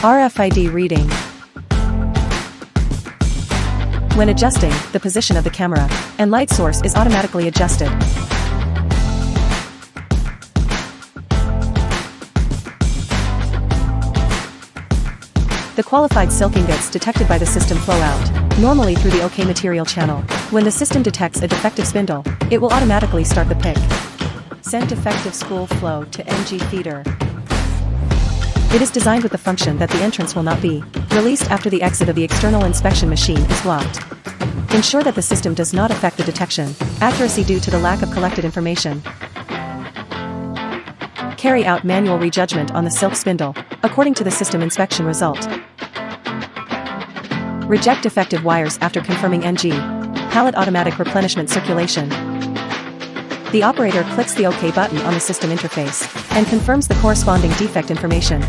RFID reading. When adjusting, the position of the camera and light source is automatically adjusted. The qualified silk ingots detected by the system flow out, normally through the OK material channel. When the system detects a defective spindle, it will automatically start the pick. Send defective spool flow to NG feeder. It is designed with the function that the entrance will not be released after the exit of the external inspection machine is blocked. Ensure that the system does not affect the detection accuracy due to the lack of collected information. Carry out manual rejudgment on the silk spindle, according to the system inspection result. Reject defective wires after confirming NG. Pallet automatic replenishment circulation. The operator clicks the OK button on the system interface and confirms the corresponding defect information.